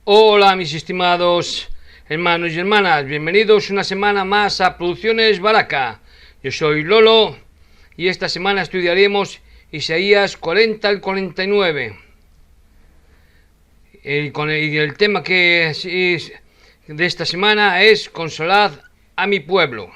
Hola mis estimados hermanos y hermanas, bienvenidos una semana más a Producciones Baraka. Yo soy Lolo y esta semana estudiaremos Isaías 40 al 49. El tema que es de esta semana es Consolad a mi pueblo.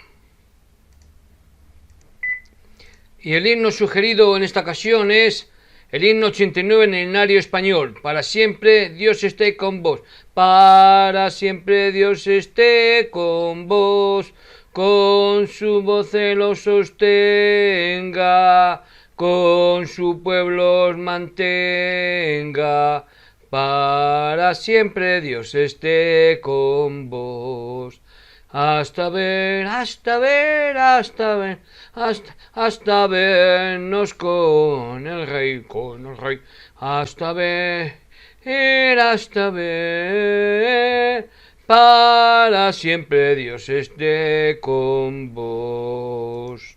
Y el himno sugerido en esta ocasión es el himno 89 en el himnario español. Para siempre Dios esté con vos. Para siempre Dios esté con vos. Con su voz los sostenga. Con su pueblo os mantenga. Para siempre Dios esté con vos. Hasta vernos con el rey, hasta ver, para siempre Dios esté con vos.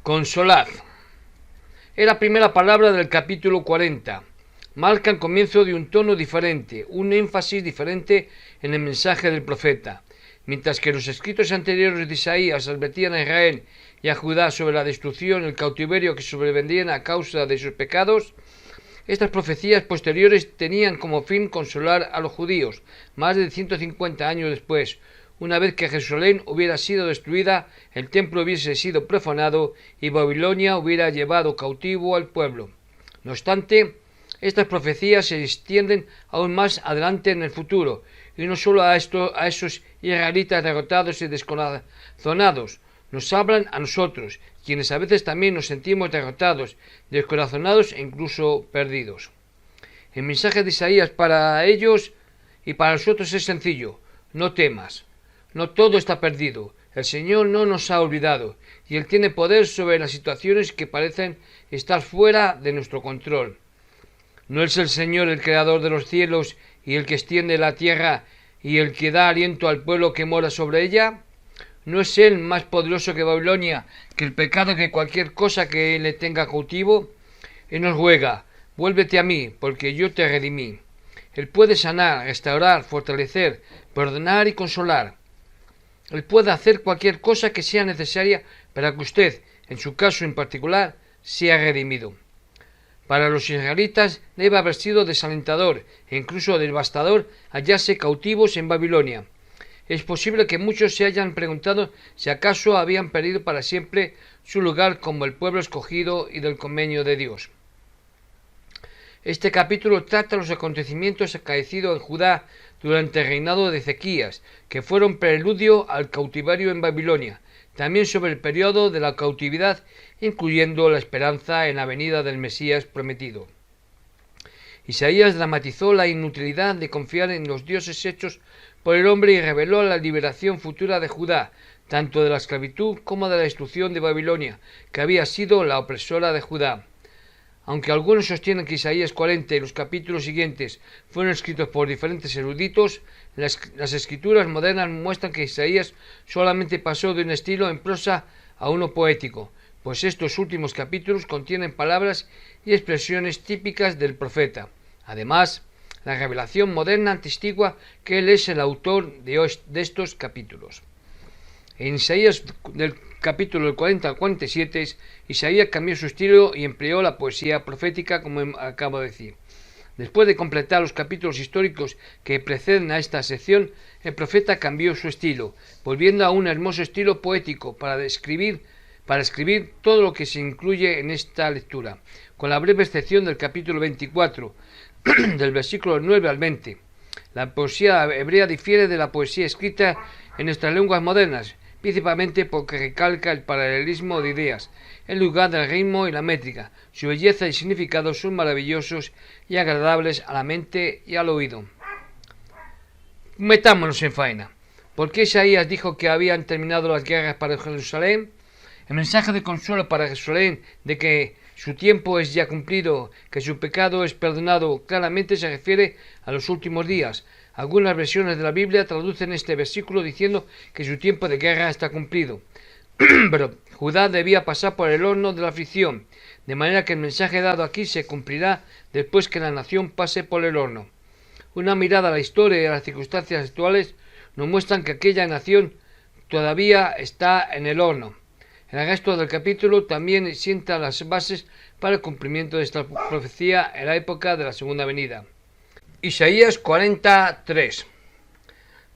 Consolad. Es la primera palabra del capítulo 40. Marca el comienzo de un tono diferente, un énfasis diferente en el mensaje del profeta. Mientras que los escritos anteriores de Isaías advertían a Israel y a Judá sobre la destrucción y el cautiverio que sobrevendrían a causa de sus pecados, estas profecías posteriores tenían como fin consolar a los judíos, más de 150 años después. Una vez que Jerusalén hubiera sido destruida, el templo hubiese sido profanado y Babilonia hubiera llevado cautivo al pueblo. No obstante, estas profecías se extienden aún más adelante en el futuro, y no solo a esos israelitas derrotados y descorazonados, nos hablan a nosotros, quienes a veces también nos sentimos derrotados, descorazonados e incluso perdidos. El mensaje de Isaías para ellos y para nosotros es sencillo: no temas, no todo está perdido, el Señor no nos ha olvidado, y Él tiene poder sobre las situaciones que parecen estar fuera de nuestro control. ¿No es el Señor el creador de los cielos y el que extiende la tierra y el que da aliento al pueblo que mora sobre ella? ¿No es Él más poderoso que Babilonia, que el pecado, que cualquier cosa que le tenga cautivo? Él nos ruega: vuélvete a mí, porque yo te redimí. Él puede sanar, restaurar, fortalecer, perdonar y consolar. Él puede hacer cualquier cosa que sea necesaria para que usted, en su caso en particular, sea redimido. Para los israelitas debe haber sido desalentador e incluso devastador hallarse cautivos en Babilonia. Es posible que muchos se hayan preguntado si acaso habían perdido para siempre su lugar como el pueblo escogido y del convenio de Dios. Este capítulo trata los acontecimientos acaecidos en Judá durante el reinado de Ezequías, que fueron preludio al cautiverio en Babilonia, también sobre el periodo de la cautividad, incluyendo la esperanza en la venida del Mesías prometido. Isaías dramatizó la inutilidad de confiar en los dioses hechos por el hombre y reveló la liberación futura de Judá, tanto de la esclavitud como de la destrucción de Babilonia, que había sido la opresora de Judá. Aunque algunos sostienen que Isaías 40 y los capítulos siguientes fueron escritos por diferentes eruditos, las escrituras modernas muestran que Isaías solamente pasó de un estilo en prosa a uno poético, pues estos últimos capítulos contienen palabras y expresiones típicas del profeta. Además, la revelación moderna atestigua que él es el autor de estos capítulos. En Isaías del capítulo del 40 al 47, Isaías cambió su estilo y empleó la poesía profética, como acabo de decir. Después de completar los capítulos históricos que preceden a esta sección, el profeta cambió su estilo, volviendo a un hermoso estilo poético para escribir todo lo que se incluye en esta lectura, con la breve excepción del capítulo 24, del versículo 9 al 20. La poesía hebrea difiere de la poesía escrita en nuestras lenguas modernas, principalmente porque recalca el paralelismo de ideas, en lugar del ritmo y la métrica. Su belleza y significado son maravillosos y agradables a la mente y al oído. Metámonos en faena. ¿Por qué Isaías dijo que habían terminado las guerras para Jerusalén? El mensaje de consuelo para Jerusalén de que su tiempo es ya cumplido, que su pecado es perdonado, claramente se refiere a los últimos días. Algunas versiones de la Biblia traducen este versículo diciendo que su tiempo de guerra está cumplido. Pero Judá debía pasar por el horno de la aflicción, de manera que el mensaje dado aquí se cumplirá después que la nación pase por el horno. Una mirada a la historia y a las circunstancias actuales nos muestran que aquella nación todavía está en el horno. El resto del capítulo también sienta las bases para el cumplimiento de esta profecía en la época de la segunda venida. Isaías 43.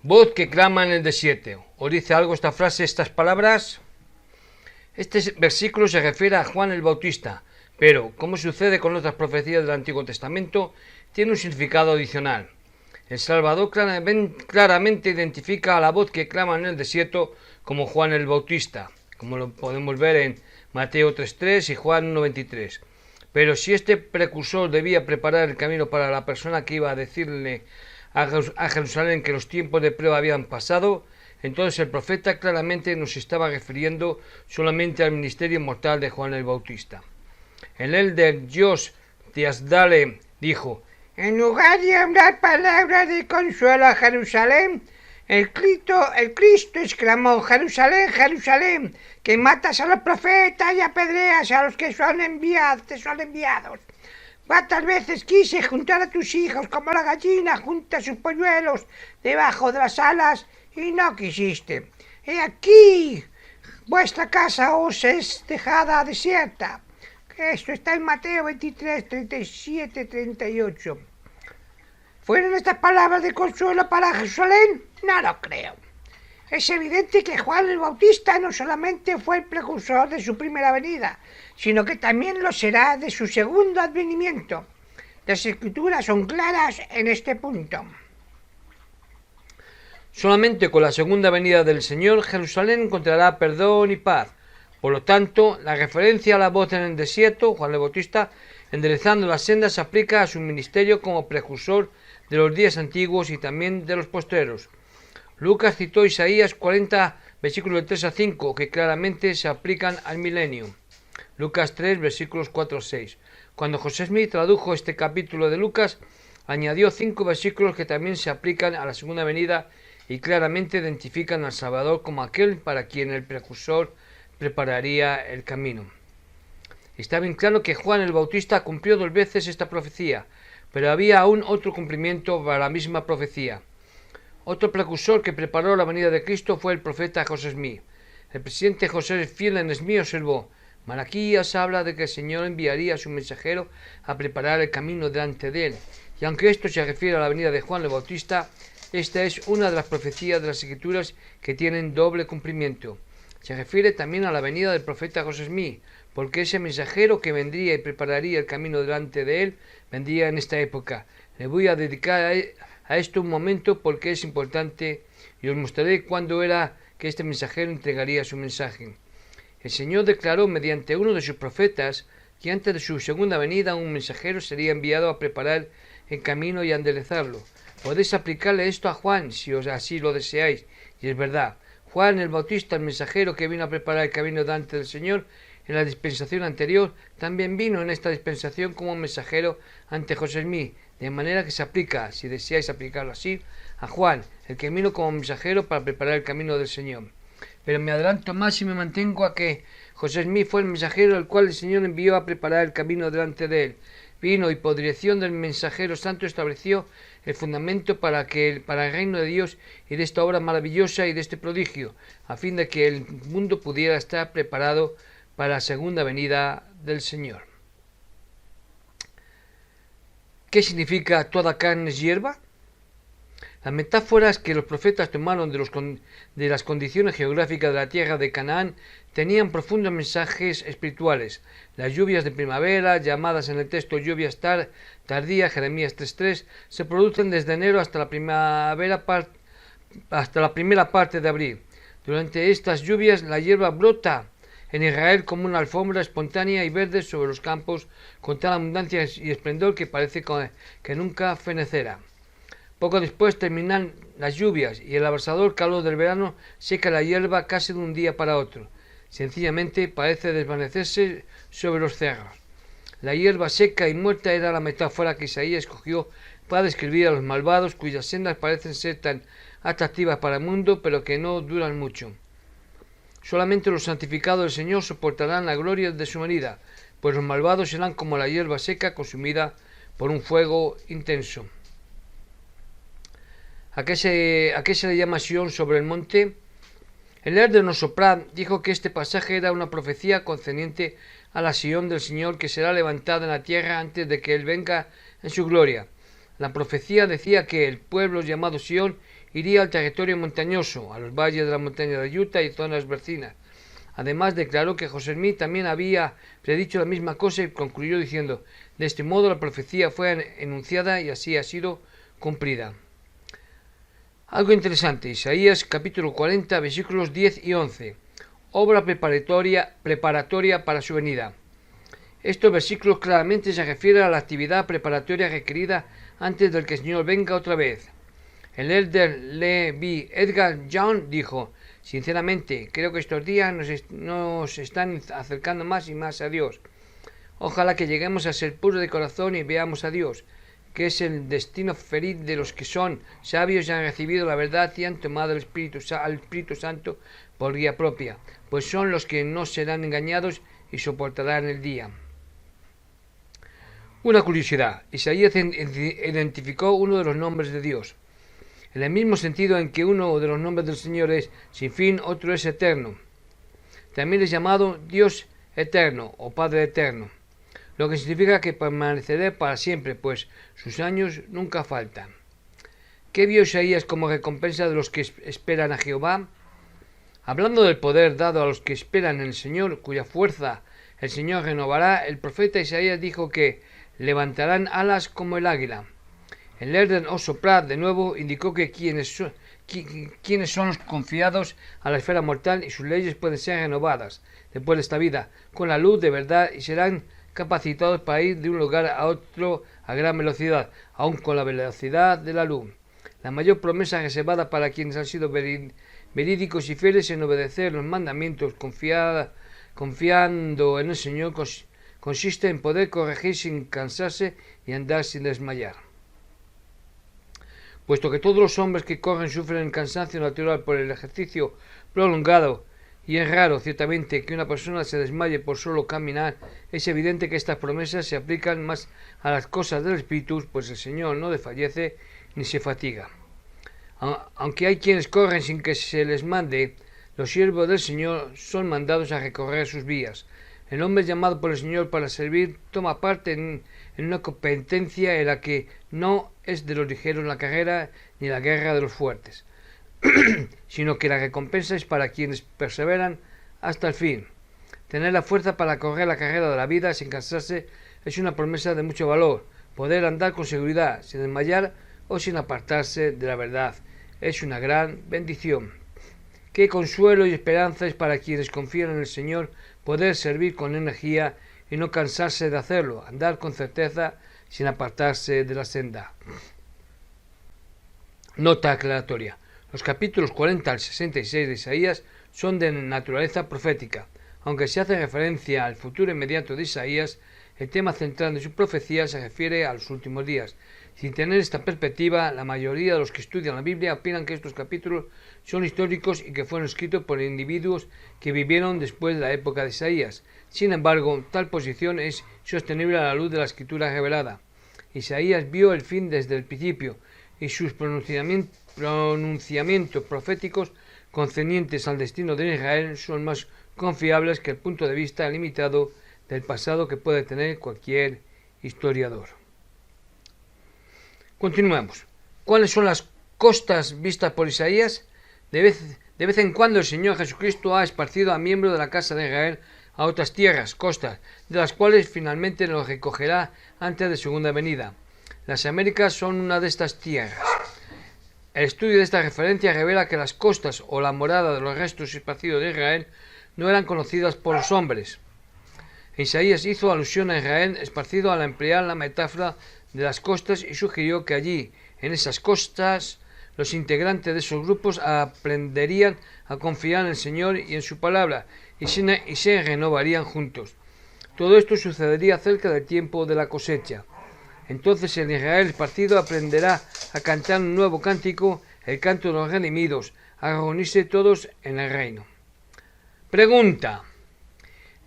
Voz que clama en el desierto. ¿Os dice algo esta frase, estas palabras? Este versículo se refiere a Juan el Bautista, pero, como sucede con otras profecías del Antiguo Testamento, tiene un significado adicional. El Salvador claramente identifica a la voz que clama en el desierto como Juan el Bautista, como lo podemos ver en Mateo 3.3 y Juan 1.23. Pero si este precursor debía preparar el camino para la persona que iba a decirle a Jerusalén que los tiempos de prueba habían pasado, entonces el profeta claramente nos estaba refiriendo solamente al ministerio mortal de Juan el Bautista. El elder Dios de Asdale dijo: en lugar de hablar palabras de consuelo a Jerusalén, el Cristo exclamó: Jerusalén, Jerusalén, que matas a los profetas y apedreas a los que te son enviados. ¿Cuántas veces quise juntar a tus hijos como la gallina junta sus polluelos debajo de las alas y no quisiste? He aquí, vuestra casa os es dejada desierta. Esto está en Mateo 23, 37, 38. ¿Fueron estas palabras de consuelo para Jerusalén? No lo creo. Es evidente que Juan el Bautista no solamente fue el precursor de su primera venida, sino que también lo será de su segundo advenimiento. Las Escrituras son claras en este punto. Solamente con la segunda venida del Señor, Jerusalén encontrará perdón y paz. Por lo tanto, la referencia a la voz en el desierto, Juan el Bautista, enderezando las sendas, se aplica a su ministerio como precursor de los días antiguos y también de los postreros. Lucas citó Isaías 40, versículos 3 a 5, que claramente se aplican al milenio. Lucas 3, versículos 4 a 6. Cuando José Smith tradujo este capítulo de Lucas, añadió 5 versículos que también se aplican a la segunda venida y claramente identifican al Salvador como aquel para quien el precursor prepararía el camino. Está bien claro que Juan el Bautista cumplió 2 veces esta profecía, pero había aún otro cumplimiento para la misma profecía. Otro precursor que preparó la venida de Cristo fue el profeta José Smith. El presidente José Fiel Smith observó: Malaquías habla de que el Señor enviaría a su mensajero a preparar el camino delante de él, y aunque esto se refiere a la venida de Juan el Bautista, esta es una de las profecías de las Escrituras que tienen doble cumplimiento. Se refiere también a la venida del profeta José Smith, porque ese mensajero que vendría y prepararía el camino delante de él, vendría en esta época. Le voy a dedicar a esto un momento porque es importante y os mostraré cuándo era que este mensajero entregaría su mensaje. El Señor declaró mediante uno de sus profetas que antes de su segunda venida un mensajero sería enviado a preparar el camino y a enderezarlo. Podéis aplicarle esto a Juan si os así lo deseáis, y es verdad. Juan el Bautista, el mensajero que vino a preparar el camino delante del Señor en la dispensación anterior, también vino en esta dispensación como mensajero ante José Smith, de manera que se aplica, si deseáis aplicarlo así, a Juan, el que vino como mensajero para preparar el camino del Señor. Pero me adelanto más y me mantengo a que José Smith fue el mensajero al cual el Señor envió a preparar el camino delante de él. Vino y por dirección del mensajero santo estableció el fundamento para el reino de Dios y de esta obra maravillosa y de este prodigio, a fin de que el mundo pudiera estar preparado para la segunda venida del Señor. ¿Qué significa toda carne es hierba? Las metáforas que los profetas tomaron de las condiciones geográficas de la tierra de Canaán tenían profundos mensajes espirituales. Las lluvias de primavera, llamadas en el texto lluvias tardías, Jeremías 3.3, se producen desde enero hasta la primera parte de abril. Durante estas lluvias la hierba brota en Israel como una alfombra espontánea y verde sobre los campos con tal abundancia y esplendor que parece que nunca fenecerá. Poco después terminan las lluvias y el abrasador calor del verano seca la hierba casi de un día para otro. Sencillamente parece desvanecerse sobre los cerros. La hierba seca y muerta era la metáfora que Isaías escogió para describir a los malvados cuyas sendas parecen ser tan atractivas para el mundo pero que no duran mucho. Solamente los santificados del Señor soportarán la gloria de su venida, pues los malvados serán como la hierba seca consumida por un fuego intenso. ¿A qué se le llama Sión sobre el monte? El Elder Nosoprat dijo que este pasaje era una profecía concerniente a la Sión del Señor que será levantada en la tierra antes de que Él venga en su gloria. La profecía decía que el pueblo llamado Sión iría al territorio montañoso, a los valles de la montaña de Utah y zonas vecinas. Además declaró que José Smith también había predicho la misma cosa y concluyó diciendo: de este modo la profecía fue enunciada y así ha sido cumplida. Algo interesante, Isaías capítulo 40 versículos 10 y 11, obra preparatoria para su venida. Estos versículos claramente se refieren a la actividad preparatoria requerida antes de que el Señor venga otra vez. El Elder Levi Edgar Young dijo: sinceramente, creo que estos días nos están acercando más y más a Dios. Ojalá que lleguemos a ser puros de corazón y veamos a Dios, que es el destino feliz de los que son sabios y han recibido la verdad y han tomado al Espíritu Santo por guía propia, pues son los que no serán engañados y soportarán el día. Una curiosidad: Isaías identificó uno de los nombres de Dios, en el mismo sentido en que uno de los nombres del Señor es sin fin, otro es eterno. También es llamado Dios eterno o Padre eterno, lo que significa que permanecerá para siempre, pues sus años nunca faltan. ¿Qué vio Isaías como recompensa de los que esperan a Jehová? Hablando del poder dado a los que esperan en el Señor, cuya fuerza el Señor renovará, el profeta Isaías dijo que levantarán alas como el águila. El Elder Nosoprat de nuevo indicó que quienes son los confiados a la esfera mortal y sus leyes pueden ser renovadas después de esta vida con la luz de verdad y serán capacitados para ir de un lugar a otro a gran velocidad, aun con la velocidad de la luz. La mayor promesa reservada para quienes han sido verídicos y fieles en obedecer los mandamientos confiando en el Señor consiste en poder corregir sin cansarse y andar sin desmayar. Puesto que todos los hombres que corren sufren cansancio natural por el ejercicio prolongado, y es raro ciertamente que una persona se desmaye por solo caminar, es evidente que estas promesas se aplican más a las cosas del Espíritu, pues el Señor no desfallece ni se fatiga. Aunque hay quienes corren sin que se les mande, los siervos del Señor son mandados a recorrer sus vías. El hombre llamado por el Señor para servir toma parte en una competencia en la que no es de los ligeros la carrera ni la guerra de los fuertes, sino que la recompensa es para quienes perseveran hasta el fin. Tener la fuerza para correr la carrera de la vida sin cansarse es una promesa de mucho valor. Poder andar con seguridad, sin desmayar o sin apartarse de la verdad, es una gran bendición. Qué consuelo y esperanza es para quienes confían en el Señor poder servir con energía y no cansarse de hacerlo, andar con certeza sin apartarse de la senda. Nota aclaratoria: los capítulos 40 al 66 de Isaías son de naturaleza profética. Aunque se hace referencia al futuro inmediato de Isaías, el tema central de su profecía se refiere a los últimos días. Sin tener esta perspectiva, la mayoría de los que estudian la Biblia opinan que estos capítulos son históricos y que fueron escritos por individuos que vivieron después de la época de Isaías. Sin embargo, tal posición es sostenible a la luz de la Escritura revelada. Isaías vio el fin desde el principio, y sus pronunciamientos proféticos concernientes al destino de Israel son más confiables que el punto de vista limitado del pasado que puede tener cualquier historiador. Continuamos. ¿Cuáles son las costas vistas por Isaías? De vez en cuando el Señor Jesucristo ha esparcido a miembros de la casa de Israel a otras tierras, costas, de las cuales finalmente los recogerá antes de su segunda venida. Las Américas son una de estas tierras. El estudio de esta referencia revela que las costas o la morada de los restos esparcidos de Israel no eran conocidas por los hombres. Isaías hizo alusión a Israel esparcido al emplear la metáfora de las costas y sugirió que allí, en esas costas, los integrantes de esos grupos aprenderían a confiar en el Señor y en su palabra y se renovarían juntos. Todo esto sucedería cerca del tiempo de la cosecha. Entonces el Israel esparcido aprenderá a cantar un nuevo cántico, el canto de los redimidos, a reunirse todos en el reino. Pregunta: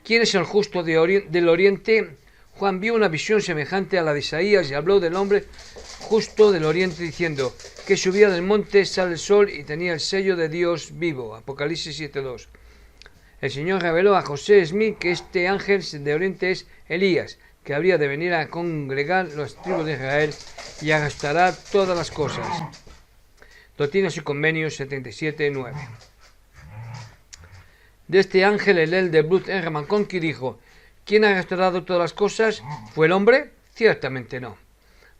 ¿quién es el justo del oriente? Juan vio una visión semejante a la de Isaías y habló del hombre justo del oriente diciendo que subía del monte, sale el sol y tenía el sello de Dios vivo. Apocalipsis 7:2. El Señor reveló a José Smith que este ángel de oriente es Elías, que habría de venir a congregar las tribus de Israel y a restaurar todas las cosas. Doctrinas y Convenios 77:9. De este ángel, el de Bruce R. McConkie dijo: ¿quién ha restaurado todas las cosas? ¿Fue el hombre? Ciertamente no.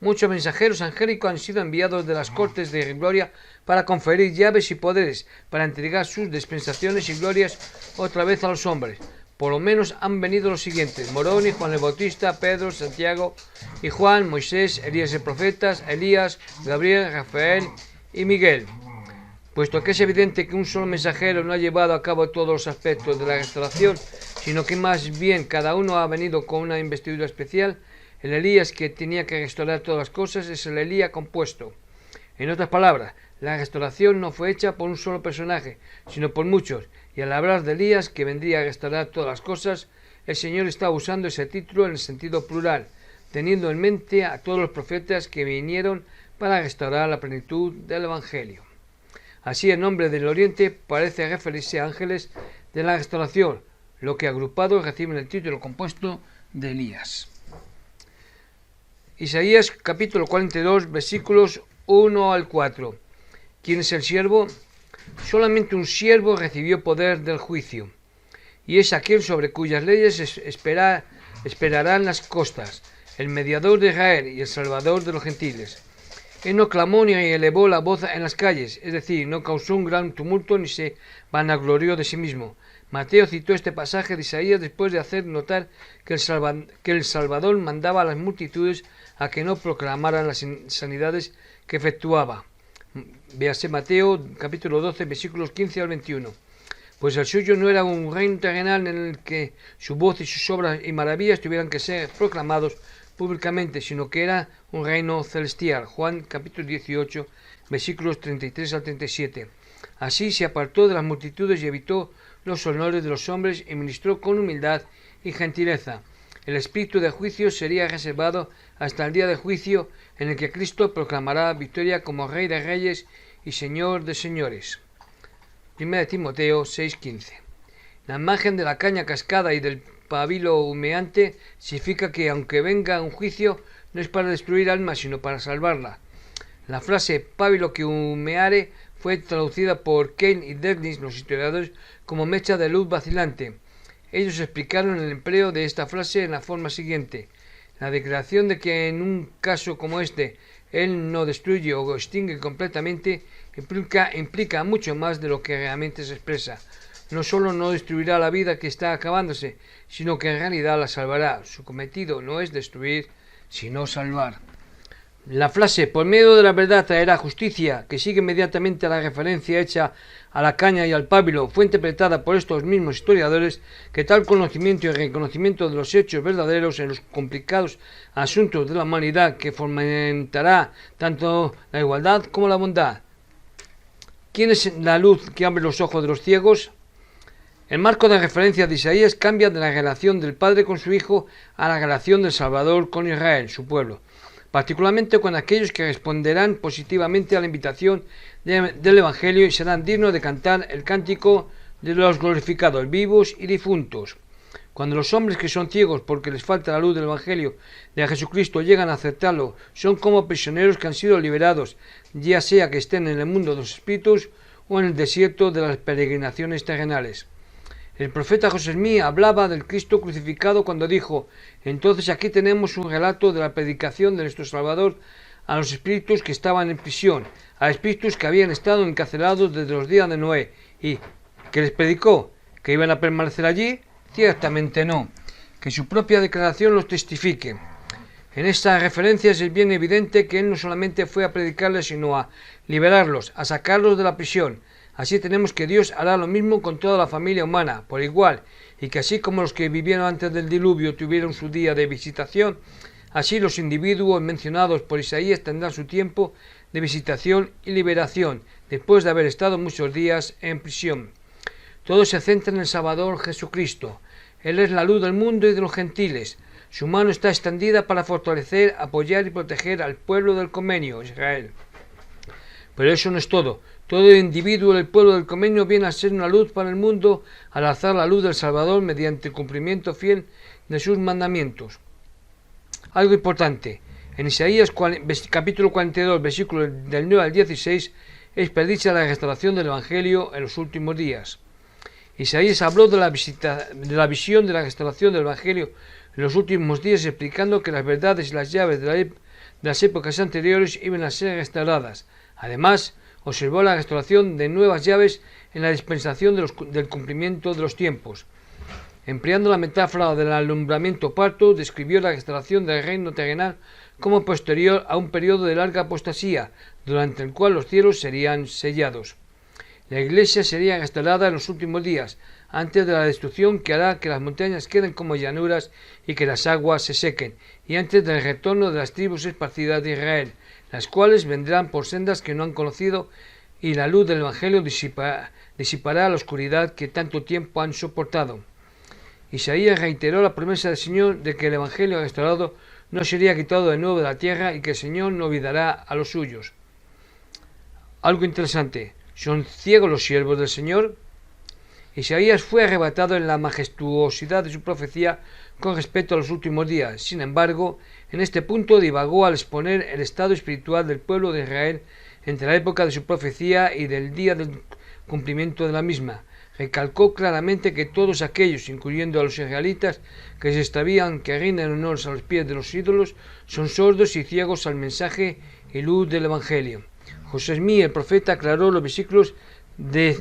Muchos mensajeros angélicos han sido enviados de las cortes de gloria para conferir llaves y poderes, para entregar sus dispensaciones y glorias otra vez a los hombres. Por lo menos han venido los siguientes: Moroni, Juan el Bautista, Pedro, Santiago y Juan, Moisés, Elías el profeta, Elías, Gabriel, Rafael y Miguel. Puesto que es evidente que un solo mensajero no ha llevado a cabo todos los aspectos de la restauración, sino que más bien cada uno ha venido con una investidura especial, el Elías que tenía que restaurar todas las cosas es el Elías compuesto. En otras palabras, la restauración no fue hecha por un solo personaje, sino por muchos, y al hablar de Elías que vendría a restaurar todas las cosas, el Señor está usando ese título en el sentido plural, teniendo en mente a todos los profetas que vinieron para restaurar la plenitud del Evangelio. Así el nombre del Oriente parece referirse a ángeles de la restauración, lo que agrupados reciben el título compuesto de Elías. Isaías capítulo 42 versículos 1 al 4. ¿Quién es el siervo? Solamente un siervo recibió poder del juicio, y es aquel sobre cuyas leyes esperarán las costas, el mediador de Israel y el salvador de los gentiles. Él no clamó ni elevó la voz en las calles, es decir, no causó un gran tumulto ni se vanaglorió de sí mismo. Mateo citó este pasaje de Isaías después de hacer notar que el Salvador mandaba a las multitudes a que no proclamaran las sanidades que efectuaba. Véase Mateo capítulo 12 versículos 15 al 21. Pues el suyo no era un reino terrenal en el que su voz y sus obras y maravillas tuvieran que ser proclamados públicamente, sino que era un reino celestial. Juan capítulo 18 versículos 33 al 37. Así se apartó de las multitudes y evitó los honores de los hombres y ministró con humildad y gentileza. El espíritu de juicio sería reservado hasta el día del juicio, en el que Cristo proclamará victoria como Rey de Reyes y Señor de Señores. 1 Timoteo 6:15. La imagen de la caña cascada y del pábilo humeante significa que aunque venga un juicio, no es para destruir almas, sino para salvarla. La frase pábilo que humeare fue traducida por Kane y Dernis, los historiadores, como mecha de luz vacilante. Ellos explicaron el empleo de esta frase en la forma siguiente: la declaración de que en un caso como este él no destruye o extingue completamente implica mucho más de lo que realmente se expresa. No solo no destruirá la vida que está acabándose, sino que en realidad la salvará. Su cometido no es destruir, sino salvar. La frase por medio de la verdad traerá justicia, que sigue inmediatamente a la referencia hecha a la caña y al pábilo, fue interpretada por estos mismos historiadores que tal conocimiento y reconocimiento de los hechos verdaderos en los complicados asuntos de la humanidad que fomentará tanto la igualdad como la bondad. ¿Quién es la luz que abre los ojos de los ciegos? El marco de referencia de Isaías cambia de la relación del Padre con su Hijo a la relación del Salvador con Israel, su pueblo, particularmente con aquellos que responderán positivamente a la invitación del Evangelio y serán dignos de cantar el cántico de los glorificados, vivos y difuntos. Cuando los hombres que son ciegos porque les falta la luz del Evangelio de Jesucristo llegan a aceptarlo, son como prisioneros que han sido liberados, ya sea que estén en el mundo de los espíritus o en el desierto de las peregrinaciones terrenales. El profeta José Smith hablaba del Cristo crucificado cuando dijo: entonces aquí tenemos un relato de la predicación de nuestro Salvador a los espíritus que estaban en prisión, a espíritus que habían estado encarcelados desde los días de Noé. ¿Y qué les predicó? ¿Que iban a permanecer allí? Ciertamente no. Que su propia declaración los testifique. En estas referencias es bien evidente que él no solamente fue a predicarles, sino a liberarlos, a sacarlos de la prisión. Así tenemos que Dios hará lo mismo con toda la familia humana, por igual, y que así como los que vivieron antes del diluvio tuvieron su día de visitación, así los individuos mencionados por Isaías tendrán su tiempo de visitación y liberación, después de haber estado muchos días en prisión. Todo se centra en el Salvador Jesucristo. Él es la luz del mundo y de los gentiles. Su mano está extendida para fortalecer, apoyar y proteger al pueblo del convenio, Israel. Pero eso no es todo. Todo individuo del pueblo del convenio viene a ser una luz para el mundo al alzar la luz del Salvador mediante el cumplimiento fiel de sus mandamientos. Algo importante. En Isaías capítulo 42, versículos del 9 al 16, es predicha la restauración del Evangelio en los últimos días. Isaías habló de la visión de la restauración del Evangelio en los últimos días, explicando que las verdades y las llaves de las épocas anteriores iban a ser restauradas. Además, observó la restauración de nuevas llaves en la dispensación del cumplimiento de los tiempos. Empleando la metáfora del alumbramiento parto, describió la restauración del reino terrenal como posterior a un periodo de larga apostasía, durante el cual los cielos serían sellados. La Iglesia sería restaurada en los últimos días, antes de la destrucción que hará que las montañas queden como llanuras y que las aguas se sequen, y antes del retorno de las tribus esparcidas de Israel, las cuales vendrán por sendas que no han conocido, y la luz del Evangelio disipará la oscuridad que tanto tiempo han soportado. Isaías reiteró la promesa del Señor de que el Evangelio restaurado no sería quitado de nuevo de la tierra y que el Señor no olvidará a los suyos. Algo interesante. ¿Son ciegos los siervos del Señor? Isaías fue arrebatado en la majestuosidad de su profecía con respecto a los últimos días. Sin embargo, en este punto divagó al exponer el estado espiritual del pueblo de Israel entre la época de su profecía y del día del cumplimiento de la misma. Recalcó claramente que todos aquellos, incluyendo a los israelitas, que se extravían, que rinden honores a los pies de los ídolos, son sordos y ciegos al mensaje y luz del Evangelio. José Smith, el profeta, aclaró los versículos de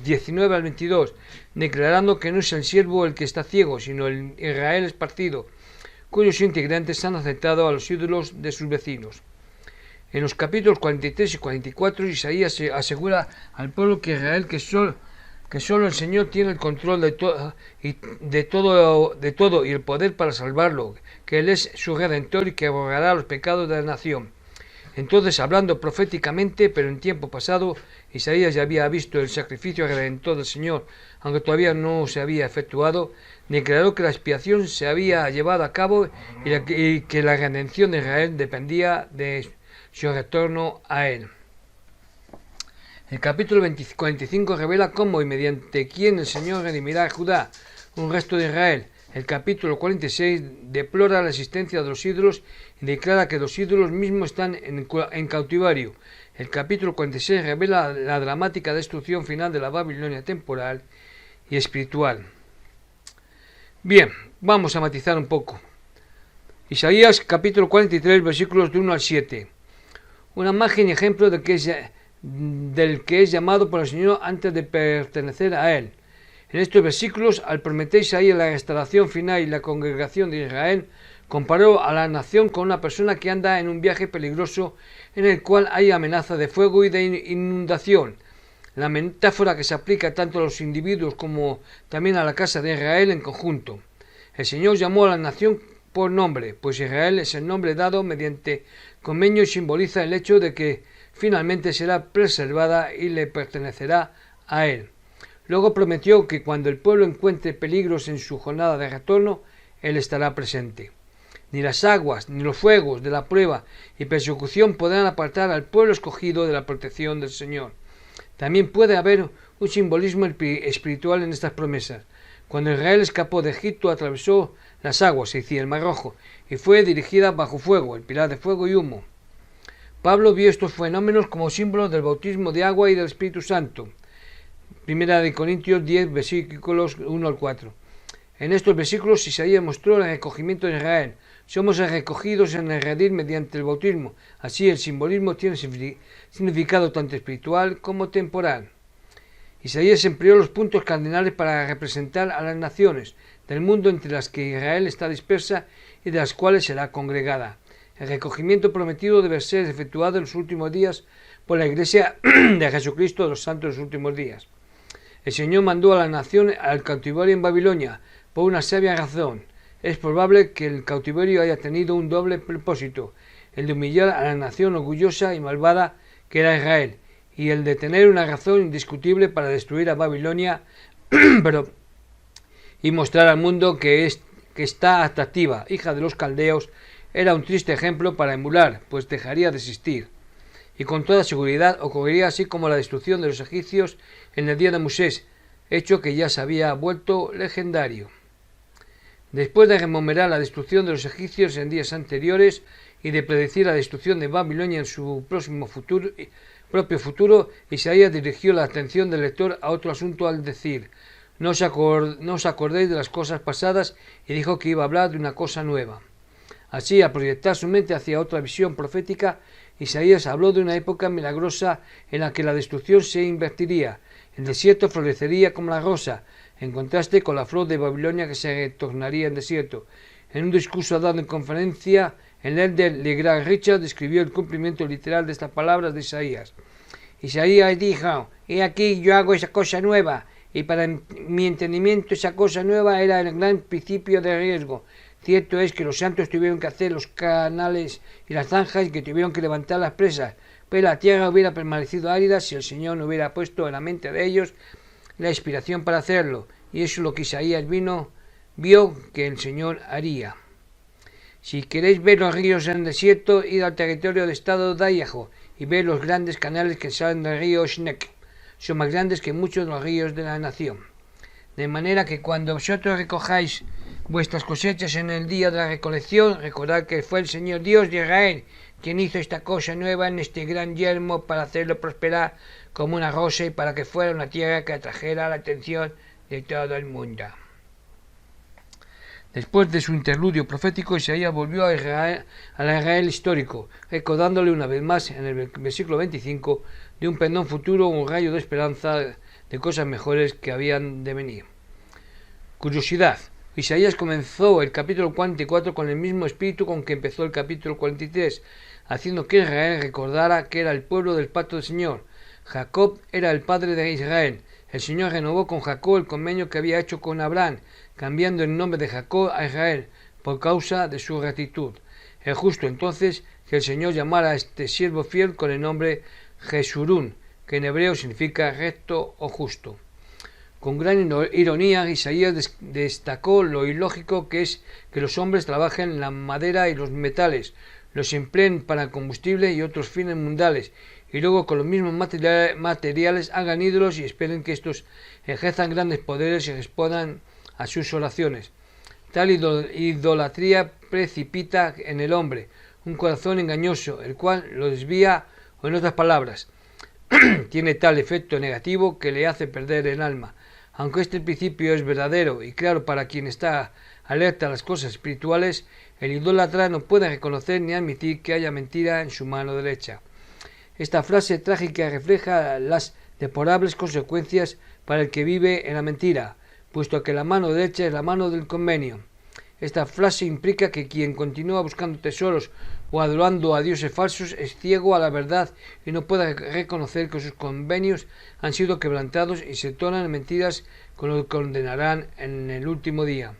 19 al 22, declarando que no es el siervo el que está ciego, sino el Israel esparcido, cuyos integrantes han aceptado a los ídolos de sus vecinos. En los capítulos 43 y 44, Isaías asegura al pueblo que Israel que solo el Señor tiene el control de todo y el poder para salvarlo, que Él es su Redentor y que borrará los pecados de la nación. Entonces, hablando proféticamente, pero en tiempo pasado, Isaías ya había visto el sacrificio redentor del Señor, aunque todavía no se había efectuado, declaró que la expiación se había llevado a cabo y que la redención de Israel dependía de su retorno a Él. El capítulo 45 revela cómo y mediante quién el Señor redimirá a Judá, un resto de Israel. El capítulo 46 deplora la existencia de los ídolos y declara que los ídolos mismos están en cautiverio. El capítulo 46 revela la dramática destrucción final de la Babilonia temporal y espiritual. Bien, vamos a matizar un poco. Isaías capítulo 43 versículos de 1 al 7. Una imagen y ejemplo del que es llamado por el Señor antes de pertenecer a Él. En estos versículos, al prometer Isaías la restauración final y la congregación de Israel, comparó a la nación con una persona que anda en un viaje peligroso en el cual hay amenaza de fuego y de inundación. La metáfora que se aplica tanto a los individuos como también a la casa de Israel en conjunto. El Señor llamó a la nación por nombre, pues Israel es el nombre dado mediante convenio y simboliza el hecho de que finalmente será preservada y le pertenecerá a Él. Luego prometió que cuando el pueblo encuentre peligros en su jornada de retorno, Él estará presente. Ni las aguas ni los fuegos de la prueba y persecución podrán apartar al pueblo escogido de la protección del Señor. También puede haber un simbolismo espiritual en estas promesas. Cuando Israel escapó de Egipto, atravesó las aguas, es decir, el Mar Rojo, y fue dirigida bajo fuego, el pilar de fuego y humo. Pablo vio estos fenómenos como símbolos del bautismo de agua y del Espíritu Santo. Primera de Corintios 10, versículos 1 al 4. En estos versículos Isaías mostró el recogimiento de Israel. Somos recogidos en el redil mediante el bautismo. Así el simbolismo tiene significado tanto espiritual como temporal. Isaías empleó los puntos cardinales para representar a las naciones del mundo entre las que Israel está dispersa y de las cuales será congregada. El recogimiento prometido debe ser efectuado en los últimos días por la Iglesia de Jesucristo de los Santos de los últimos días. El Señor mandó a la nación al cautiverio en Babilonia por una sabia razón. Es probable que el cautiverio haya tenido un doble propósito, el de humillar a la nación orgullosa y malvada que era Israel, y el de tener una razón indiscutible para destruir a Babilonia pero, y mostrar al mundo que está atractiva, hija de los caldeos, era un triste ejemplo para emular, pues dejaría de existir. Y con toda seguridad ocurriría así como la destrucción de los egipcios en el día de Moisés, hecho que ya se había vuelto legendario. Después de rememorar la destrucción de los egipcios en días anteriores y de predecir la destrucción de Babilonia en su propio futuro, Isaías dirigió la atención del lector a otro asunto al decir: no os acordéis de las cosas pasadas, y dijo que iba a hablar de una cosa nueva. Así, al proyectar su mente hacia otra visión profética, Isaías habló de una época milagrosa en la que la destrucción se invertiría, el desierto florecería como la rosa, en contraste con la flor de Babilonia que se tornaría en desierto. En un discurso dado en conferencia, el elder Legrand Richard describió el cumplimiento literal de estas palabras de Isaías. Isaías dijo: he aquí yo hago esa cosa nueva, y para mi entendimiento esa cosa nueva era el gran principio de riesgo. Cierto es que los santos tuvieron que hacer los canales y las zanjas y que tuvieron que levantar las presas, pero la tierra hubiera permanecido árida si el Señor no hubiera puesto en la mente de ellos la inspiración para hacerlo, y eso es lo que Isaías vio que el Señor haría. Si queréis ver los ríos en el desierto, id al territorio del estado de Idaho y ver los grandes canales que salen del río Snake. Son más grandes que muchos de los ríos de la nación. De manera que cuando vosotros recojáis vuestras cosechas en el día de la recolección, recordad que fue el Señor Dios de Israel quien hizo esta cosa nueva en este gran yermo para hacerlo prosperar como una rosa y para que fuera una tierra que atrajera la atención de todo el mundo. Después de su interludio profético, Isaías volvió al Israel histórico, recordándole una vez más en el versículo 25 de un pendón futuro, un rayo de esperanza de cosas mejores que habían de venir. Curiosidad: Isaías comenzó el capítulo 44 con el mismo espíritu con que empezó el capítulo 43, haciendo que Israel recordara que era el pueblo del pacto del Señor. Jacob era el padre de Israel. El Señor renovó con Jacob el convenio que había hecho con Abraham, cambiando el nombre de Jacob a Israel, por causa de su gratitud. Es justo entonces que el Señor llamara a este siervo fiel con el nombre Jesurún, que en hebreo significa recto o justo. Con gran ironía, Isaías destacó lo ilógico que es que los hombres trabajen la madera y los metales, los empleen para combustible y otros fines mundanos, y luego con los mismos materiales hagan ídolos y esperen que estos ejerzan grandes poderes y respondan a sus oraciones. Tal idolatría precipita en el hombre un corazón engañoso, el cual lo desvía, o en otras palabras, tiene tal efecto negativo que le hace perder el alma. Aunque este principio es verdadero y claro para quien está alerta a las cosas espirituales, el idólatra no puede reconocer ni admitir que haya mentira en su mano derecha. Esta frase trágica refleja las deplorables consecuencias para el que vive en la mentira, puesto que la mano derecha es la mano del convenio. Esta frase implica que quien continúa buscando tesoros o adorando a dioses falsos es ciego a la verdad y no puede reconocer que sus convenios han sido quebrantados y se tornan en mentiras con lo que condenarán en el último día.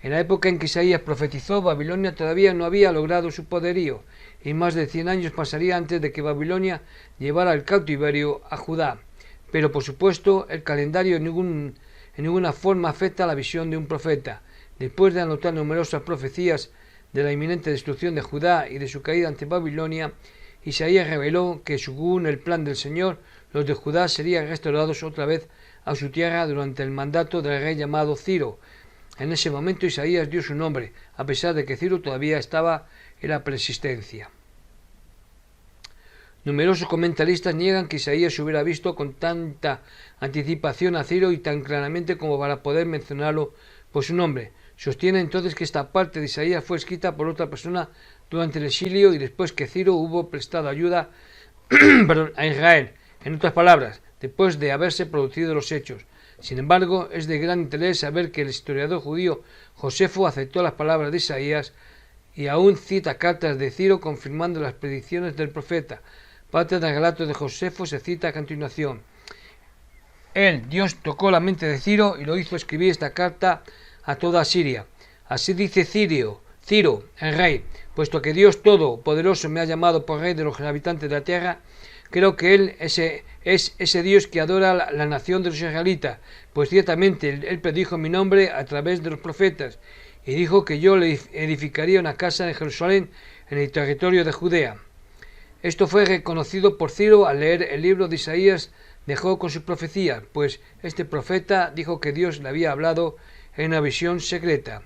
En la época en que Isaías profetizó, Babilonia todavía no había logrado su poderío, y más de 100 años pasaría antes de que Babilonia llevara el cautiverio a Judá. Pero por supuesto, el calendario en ninguna forma afecta a la visión de un profeta. Después de anotar numerosas profecías de la inminente destrucción de Judá y de su caída ante Babilonia, Isaías reveló que según el plan del Señor, los de Judá serían restaurados otra vez a su tierra durante el mandato del rey llamado Ciro. En ese momento Isaías dio su nombre, a pesar de que Ciro todavía estaba en la persistencia. Numerosos comentaristas niegan que Isaías se hubiera visto con tanta anticipación a Ciro y tan claramente como para poder mencionarlo por su nombre. Sostiene entonces que esta parte de Isaías fue escrita por otra persona durante el exilio y después que Ciro hubo prestado ayuda a Israel. En otras palabras, después de haberse producido los hechos. Sin embargo, es de gran interés saber que el historiador judío Josefo aceptó las palabras de Isaías y aún cita cartas de Ciro confirmando las predicciones del profeta. Parte del relato de Josefo se cita a continuación. Dios tocó la mente de Ciro y lo hizo escribir esta carta a toda Asiria. Así dice Ciro, el rey, puesto que Dios Todopoderoso me ha llamado por rey de los habitantes de la tierra, Creo que Él es ese Dios que adora la nación de los israelitas, pues ciertamente Él predijo mi nombre a través de los profetas, y dijo que yo le edificaría una casa en Jerusalén, en el territorio de Judea. Esto fue reconocido por Ciro al leer el libro de Isaías, dejó con su profecía, pues este profeta dijo que Dios le había hablado en una visión secreta.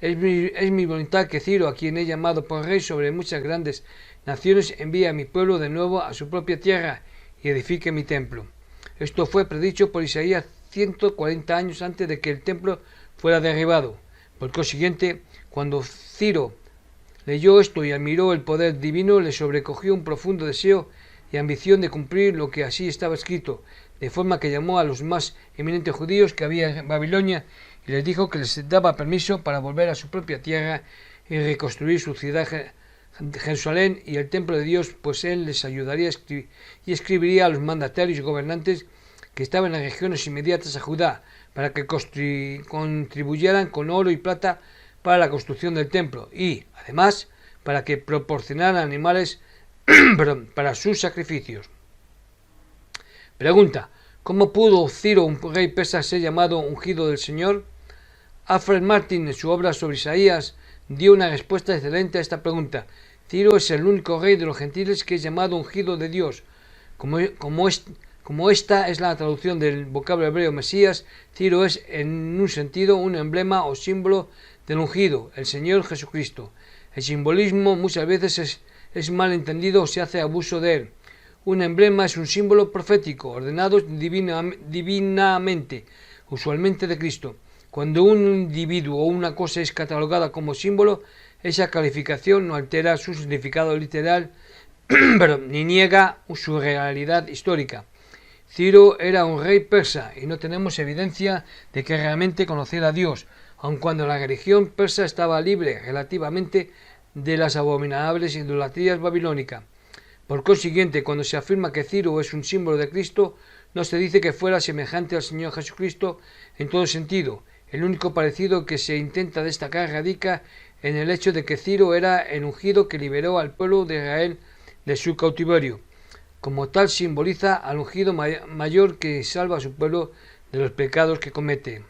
Es mi voluntad que Ciro, a quien he llamado por rey sobre muchas grandes naciones, envíe a mi pueblo de nuevo a su propia tierra y edifique mi templo. Esto fue predicho por Isaías 140 años antes de que el templo fuera derribado. Por consiguiente, cuando Ciro leyó esto y admiró el poder divino, le sobrecogió un profundo deseo y ambición de cumplir lo que así estaba escrito, de forma que llamó a los más eminentes judíos que había en Babilonia y les dijo que les daba permiso para volver a su propia tierra y reconstruir su ciudad Jerusalén y el templo de Dios, pues él les ayudaría y escribiría a los mandatarios y gobernantes que estaban en las regiones inmediatas a Judá, para que contribuyeran con oro y plata para la construcción del templo y, además, para que proporcionaran animales para sus sacrificios. Pregunta: ¿cómo pudo Ciro, un rey persa, ser llamado ungido del Señor? Alfred Martin, en su obra sobre Isaías, dio una respuesta excelente a esta pregunta. Ciro es el único rey de los gentiles que es llamado ungido de Dios. Como esta es la traducción del vocablo hebreo Mesías, Ciro es en un sentido un emblema o símbolo del ungido, el Señor Jesucristo. El simbolismo muchas veces es mal entendido o se hace abuso de él. Un emblema es un símbolo profético, ordenado divinamente, usualmente de Cristo. Cuando un individuo o una cosa es catalogada como símbolo, esa calificación no altera su significado literal, ni niega su realidad histórica. Ciro era un rey persa y no tenemos evidencia de que realmente conociera a Dios, aun cuando la religión persa estaba libre relativamente de las abominables idolatrías babilónicas. Por consiguiente, cuando se afirma que Ciro es un símbolo de Cristo, no se dice que fuera semejante al Señor Jesucristo en todo sentido. El único parecido que se intenta destacar radica en el hecho de que Ciro era el ungido que liberó al pueblo de Israel de su cautiverio. Como tal, simboliza al ungido mayor que salva a su pueblo de los pecados que comete.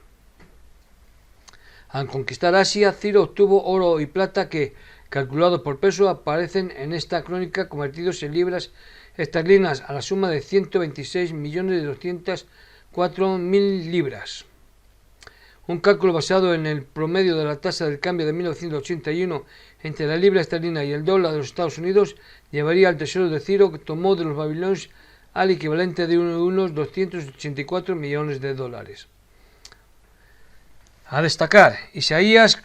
Al conquistar Asia, Ciro obtuvo oro y plata que, calculado por peso, aparecen en esta crónica convertidos en libras esterlinas a la suma de 126.204.000 libras. Un cálculo basado en el promedio de la tasa del cambio de 1981 entre la libra esterlina y el dólar de los Estados Unidos llevaría al tesoro de Ciro, que tomó de los babilonios al equivalente de unos 284 millones de dólares. A destacar, Isaías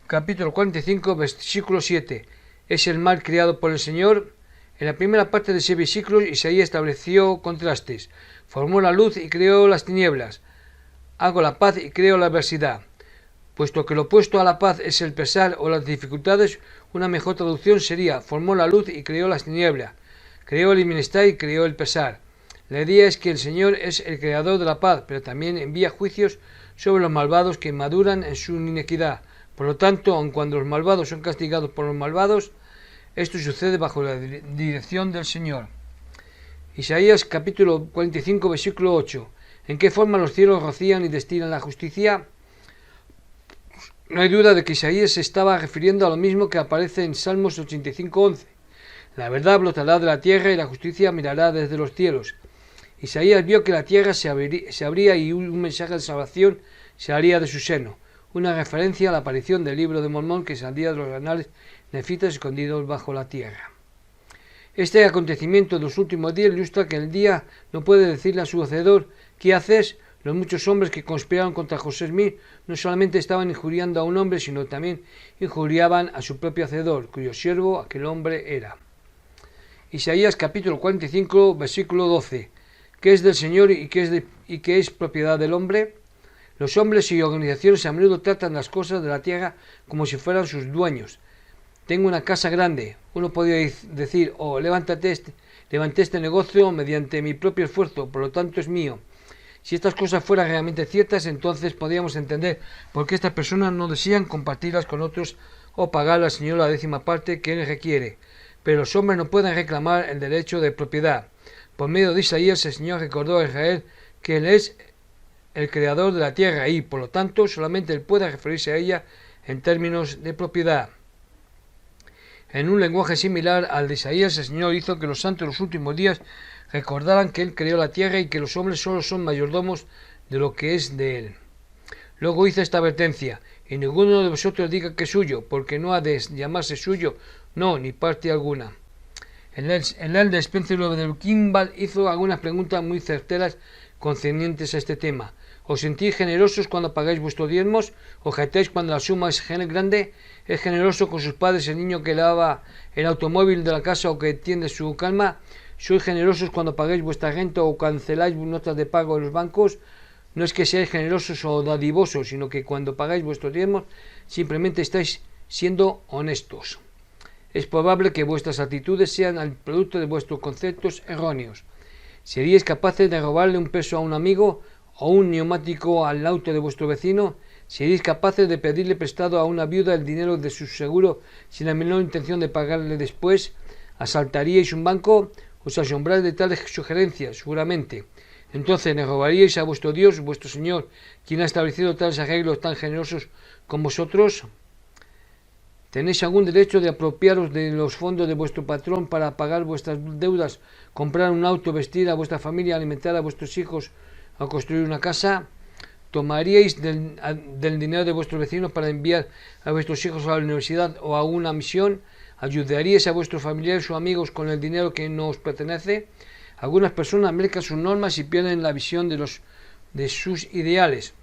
capítulo 45, versículo 7. Es el mal creado por el Señor. En la primera parte de ese versículo, Isaías estableció contrastes. Formó la luz y creó las tinieblas. Hago la paz y creo la adversidad. Puesto que lo opuesto a la paz es el pesar o las dificultades, una mejor traducción sería: formó la luz y creó las tinieblas. Creó el bienestar y creó el pesar. La idea es que el Señor es el creador de la paz, pero también envía juicios sobre los malvados que maduran en su inequidad. Por lo tanto, aun cuando los malvados son castigados por los malvados, esto sucede bajo la dirección del Señor. Isaías capítulo 45, versículo 8. ¿En qué forma los cielos rocían y destilan la justicia? No hay duda de que Isaías se estaba refiriendo a lo mismo que aparece en Salmos 85:11. La verdad brotará de la tierra y la justicia mirará desde los cielos. Isaías vio que la tierra se abría y un mensaje de salvación salía de su seno. Una referencia a la aparición del libro de Mormón que salía de los anales nefitas escondidos bajo la tierra. Este acontecimiento de los últimos días ilustra que el día no puede decirle a su hacedor: ¿qué haces? Los muchos hombres que conspiraron contra José Smith no solamente estaban injuriando a un hombre, sino también injuriaban a su propio hacedor, cuyo siervo aquel hombre era. Isaías capítulo 45, versículo 12. ¿Qué es del Señor y qué es propiedad del hombre? Los hombres y organizaciones a menudo tratan las cosas de la tierra como si fueran sus dueños. Tengo una casa grande. Uno podría decir: levanté este negocio mediante mi propio esfuerzo, por lo tanto es mío. Si estas cosas fueran realmente ciertas, entonces podríamos entender por qué estas personas no desean compartirlas con otros o pagar al Señor la 10ª parte que Él requiere. Pero los hombres no pueden reclamar el derecho de propiedad. Por medio de Isaías el Señor recordó a Israel que Él es el creador de la tierra y, por lo tanto, solamente Él puede referirse a ella en términos de propiedad. En un lenguaje similar al de Isaías, el Señor hizo que los santos en los últimos días recordaran que Él creó la tierra y que los hombres solo son mayordomos de lo que es de Él. Luego hizo esta advertencia: y ninguno de vosotros diga que es suyo, porque no ha de llamarse suyo, no, ni parte alguna. El elder Spencer W. Kimball hizo algunas preguntas muy certeras concernientes a este tema. ¿Os sentís generosos cuando pagáis vuestros diezmos? ¿Objetáis cuando la suma es grande? ¿Es generoso con sus padres el niño que lava el automóvil de la casa o que tiende su calma? ¿Sois generosos cuando pagáis vuestra renta o canceláis notas de pago en los bancos? No es que seáis generosos o dadivosos, sino que cuando pagáis vuestros diezmos simplemente estáis siendo honestos. Es probable que vuestras actitudes sean el producto de vuestros conceptos erróneos. ¿Seríais capaces de robarle un peso a un amigo o un neumático al auto de vuestro vecino? ¿Seríais capaces de pedirle prestado a una viuda el dinero de su seguro sin la menor intención de pagarle después? ¿Asaltaríais un banco? ¿Os asombráis de tales sugerencias? Seguramente. Entonces, ¿le robaríais a vuestro Dios, vuestro Señor, quien ha establecido tales arreglos tan generosos con vosotros? ¿Tenéis algún derecho de apropiaros de los fondos de vuestro patrón para pagar vuestras deudas, comprar un auto, vestir a vuestra familia, alimentar a vuestros hijos o construir una casa? ¿Tomaríais del dinero de vuestros vecinos para enviar a vuestros hijos a la universidad o a una misión? ¿Ayudaríais a vuestros familiares o amigos con el dinero que no os pertenece? Algunas personas mezclan sus normas y pierden la visión de sus ideales.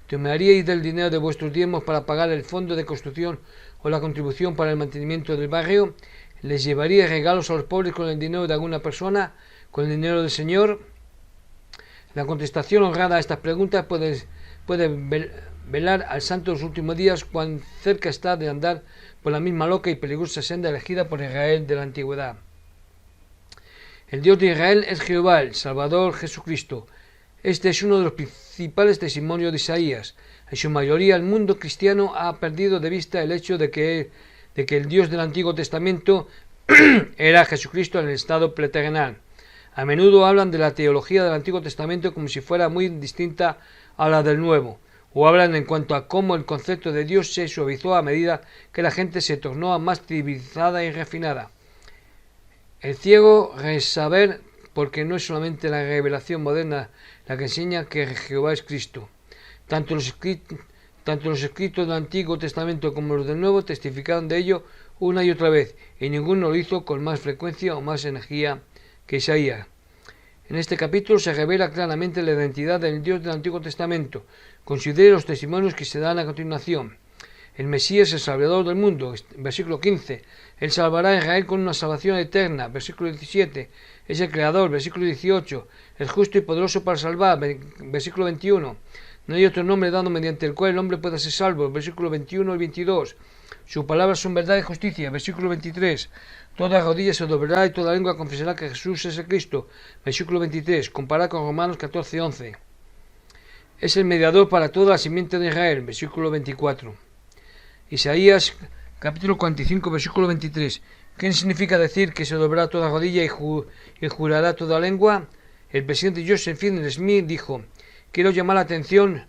¿Tomaríais del dinero de vuestros diezmos para pagar el fondo de construcción o la contribución para el mantenimiento del barrio? ¿Les llevaríais regalos a los pobres con el dinero de alguna persona, con el dinero del Señor? La contestación honrada a estas preguntas puede velar al santo de los últimos días cuán cerca está de andar por la misma loca y peligrosa senda elegida por Israel de la antigüedad. El Dios de Israel es Jehová, el Salvador Jesucristo. Este es uno de los principales testimonios de Isaías. En su mayoría el mundo cristiano ha perdido de vista el hecho de que el Dios del Antiguo Testamento era Jesucristo en el estado preterrenal. A menudo hablan de la teología del Antiguo Testamento como si fuera muy distinta a la del Nuevo, o hablan en cuanto a cómo el concepto de Dios se suavizó a medida que la gente se tornó más civilizada y refinada. El ciego saber, porque no es solamente la revelación moderna la que enseña que Jehová es Cristo. Tanto los escritos del Antiguo Testamento como los del Nuevo testificaron de ello una y otra vez, y ninguno lo hizo con más frecuencia o más energía que Isaías. En este capítulo se revela claramente la identidad del Dios del Antiguo Testamento. Considere los testimonios que se dan a continuación. El Mesías es el Salvador del mundo, versículo 15. Él salvará a Israel con una salvación eterna, versículo 17. Es el Creador, versículo 18. Es justo y poderoso para salvar, versículo 21. No hay otro nombre dado mediante el cual el hombre pueda ser salvo, versículo 21 y 22. Sus palabras son verdad y justicia, versículo 23. Toda rodilla se doblará y toda lengua confesará que Jesús es el Cristo, versículo 23. Compara con Romanos 14, 11. Es el mediador para toda la simiente de Israel, versículo 24. Isaías capítulo 45, versículo 23. ¿Qué significa decir que se doblará toda rodilla y jurará toda lengua? El presidente Joseph Fielding Smith dijo: quiero llamar la atención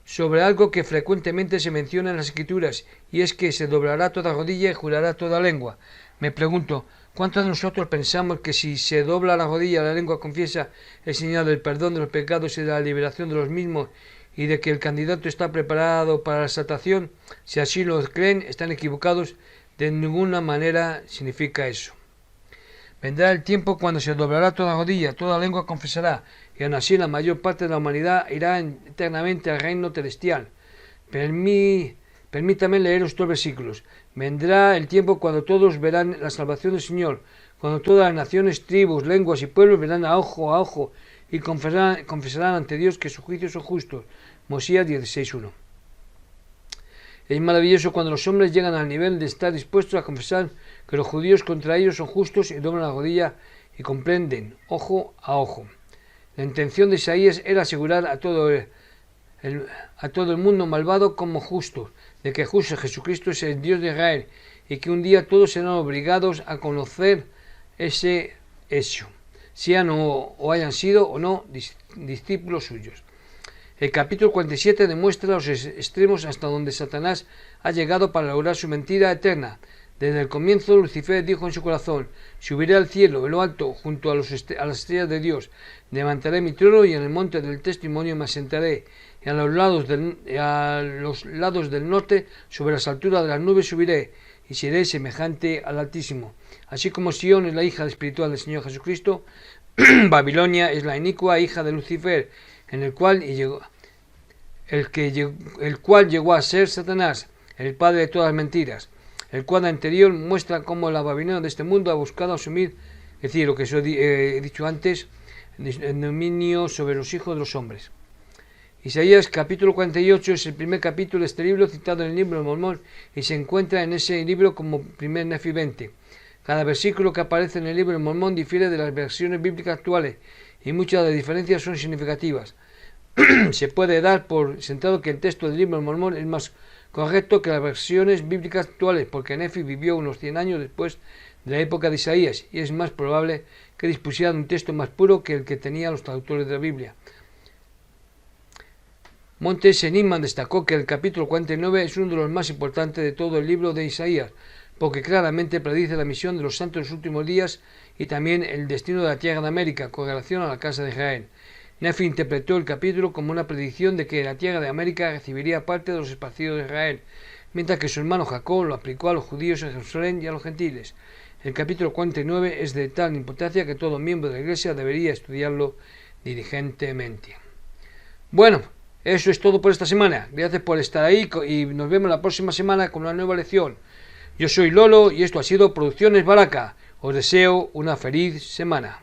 sobre algo que frecuentemente se menciona en las Escrituras, y es que se doblará toda rodilla y jurará toda lengua. Me pregunto, ¿cuántos de nosotros pensamos que si se dobla la rodilla la lengua confiesa el señal del perdón de los pecados y de la liberación de los mismos, y de que el candidato está preparado para la exaltación? Si así lo creen, están equivocados. De ninguna manera significa eso. Vendrá el tiempo cuando se doblará toda rodilla, toda lengua confesará, y aun así la mayor parte de la humanidad irá eternamente al reino celestial. Permítame leer estos versículos. Vendrá el tiempo cuando todos verán la salvación del Señor, cuando todas las naciones, tribus, lenguas y pueblos verán a ojo y confesarán ante Dios que sus juicios son justos. Mosías 16:1. Es maravilloso cuando los hombres llegan al nivel de estar dispuestos a confesar que los judíos contra ellos son justos y doblan la rodilla y comprenden, ojo a ojo. La intención de Isaías era asegurar a todo el mundo malvado como justos, de que Jesucristo es el Dios de Israel y que un día todos serán obligados a conocer ese hecho. sean o hayan sido o no discípulos suyos. El capítulo 47 demuestra los extremos hasta donde Satanás ha llegado para lograr su mentira eterna. Desde el comienzo, Lucifer dijo en su corazón: subiré al cielo, en lo alto, junto a las estrellas de Dios, levantaré mi trono y en el monte del testimonio me asentaré, y a los lados del norte, sobre las alturas de las nubes subiré, y seré semejante al Altísimo. Así como Sión es la hija espiritual del Señor Jesucristo, Babilonia es la inicua hija de Lucifer, el cual llegó a ser Satanás, el padre de todas las mentiras. El cuadro anterior muestra cómo la Babilonia de este mundo ha buscado asumir, es decir, lo que he dicho antes, el dominio sobre los hijos de los hombres. Isaías capítulo 48 es el primer capítulo de este libro citado en el libro de Mormón y se encuentra en ese libro como primer Nefi 20. Cada versículo que aparece en el libro de Mormón difiere de las versiones bíblicas actuales y muchas de las diferencias son significativas. Se puede dar por sentado que el texto del libro de Mormón es más correcto que las versiones bíblicas actuales, porque Nefi vivió unos 100 años después de la época de Isaías, y es más probable que dispusiera de un texto más puro que el que tenían los traductores de la Biblia. Montes Enigman destacó que el capítulo 49 es uno de los más importantes de todo el libro de Isaías, porque claramente predice la misión de los santos en los últimos días y también el destino de la tierra de América con relación a la casa de Israel. Nefi interpretó el capítulo como una predicción de que la tierra de América recibiría parte de los esparcidos de Israel, mientras que su hermano Jacob lo aplicó a los judíos en Jerusalén y a los gentiles. El capítulo 49 es de tal importancia que todo miembro de la Iglesia debería estudiarlo diligentemente. Bueno, eso es todo por esta semana. Gracias por estar ahí y nos vemos la próxima semana con una nueva lección. Yo soy Lolo y esto ha sido Producciones Baraka. Os deseo una feliz semana.